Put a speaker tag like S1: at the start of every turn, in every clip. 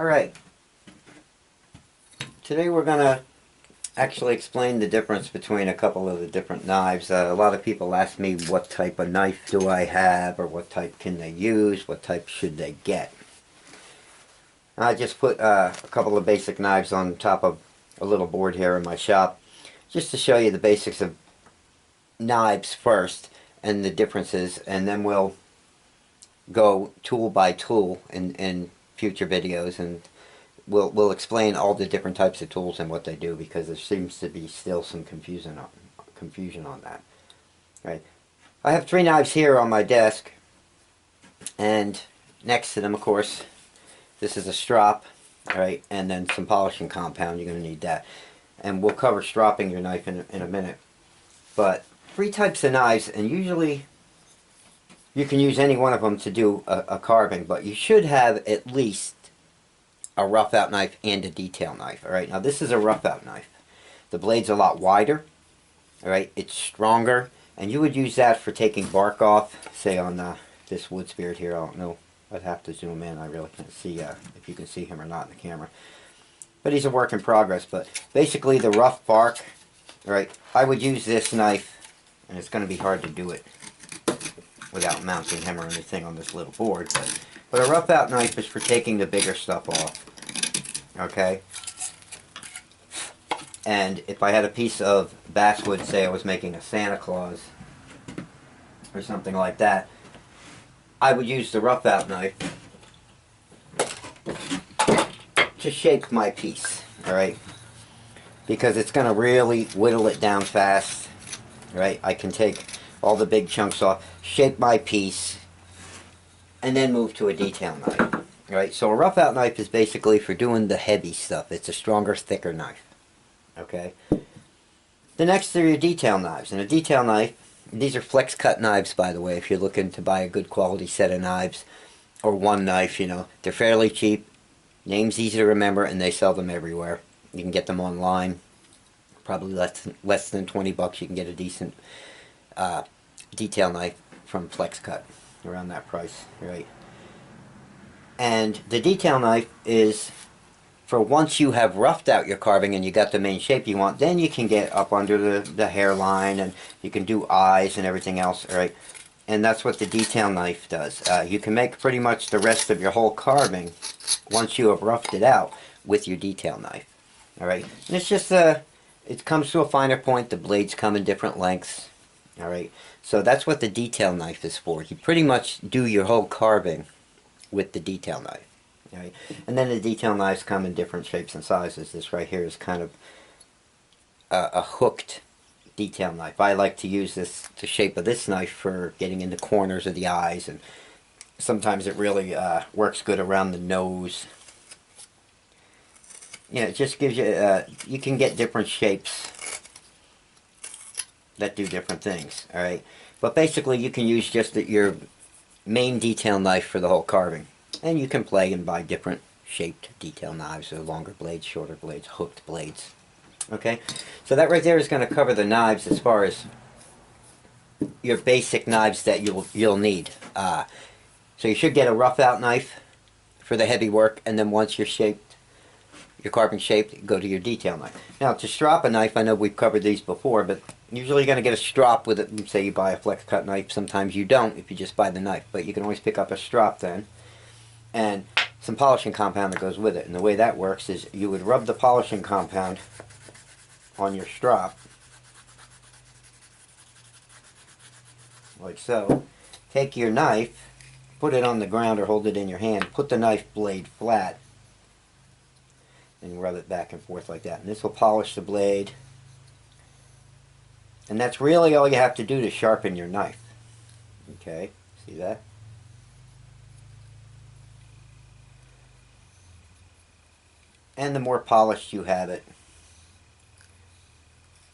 S1: Alright, today we're going to actually explain the difference between a couple of the different knives. A lot of people ask me what type of knife do I have, or what type can they use, what type should they get. I just put a couple of basic knives on top of a little board here in my shop, just to show you the basics of knives first and the differences, and then we'll go tool by tool in future videos, and we'll explain all the different types of tools and what they do, because there seems to be still some confusion on that. Right. I have 3 knives here on my desk, and next to them, of course, this is a strop, right, and then some polishing compound. You're going to need that, and we'll cover stropping your knife in a minute. But 3 types of knives, and usually you can use any one of them to do a carving, but you should have at least a rough out knife and a detail knife. Alright, now this is a rough out knife. The blade's a lot wider, alright, it's stronger, and you would use that for taking bark off, say on this wood spirit here. I don't know, I'd have to zoom in. I really can't see if you can see him or not in the camera. But he's a work in progress. But basically the rough bark, alright, I would use this knife, and it's going to be hard to do it without mounting him or anything on this little board. But a rough out knife is for taking the bigger stuff off. Okay? And if I had a piece of basswood, say I was making a Santa Claus or something like that, I would use the rough out knife to shape my piece. Alright? Because it's going to really whittle it down fast. Right? I can take all the big chunks off, shape my piece, and then move to a detail knife. Right? So a rough out knife is basically for doing the heavy stuff. It's a stronger, thicker knife. Okay? The next are your detail knives. And a detail knife, these are flex cut knives, by the way, if you're looking to buy a good quality set of knives, or one knife, you know. They're fairly cheap, name's easy to remember, and they sell them everywhere. You can get them online. Probably less than 20 bucks. You can get a decent detail knife from Flex Cut, around that price, right? And the detail knife is for once you have roughed out your carving and you got the main shape you want, then you can get up under the hairline, and you can do eyes and everything else, right? And that's what the detail knife does. You can make pretty much the rest of your whole carving once you have roughed it out with your detail knife, all right? And it's just it comes to a finer point. The blades come in different lengths. Alright, so that's what the detail knife is for. You pretty much do your whole carving with the detail knife. Right? And then the detail knives come in different shapes and sizes. This right here is kind of a hooked detail knife. I like to use the shape of this knife for getting in the corners of the eyes, and sometimes it really works good around the nose. Yeah, it just gives you, you can get different shapes that do different things, alright? But basically you can use just your main detail knife for the whole carving. And you can play and buy different shaped detail knives, or longer blades, shorter blades, hooked blades. Okay? So that right there is going to cover the knives as far as your basic knives that you'll need. So you should get a rough out knife for the heavy work, and then once you're shaped, your carving shaped, go to your detail knife. Now, to strop a knife, I know we've covered these before, but usually you're going to get a strop with it. Say you buy a flex cut knife. Sometimes you don't if you just buy the knife, but you can always pick up a strop then, and some polishing compound that goes with it. And the way that works is you would rub the polishing compound on your strop, like so. Take your knife, put it on the ground or hold it in your hand, put the knife blade flat, and rub it back and forth like that. And this will polish the blade. And that's really all you have to do to sharpen your knife. Okay, see that? And the more polished you have it,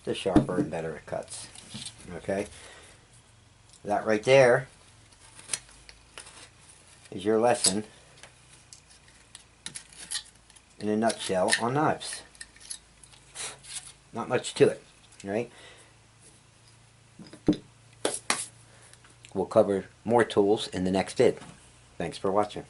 S1: the sharper and better it cuts. Okay? That right there is your lesson in a nutshell on knives. Not much to it, right? We'll cover more tools in the next vid. Thanks for watching.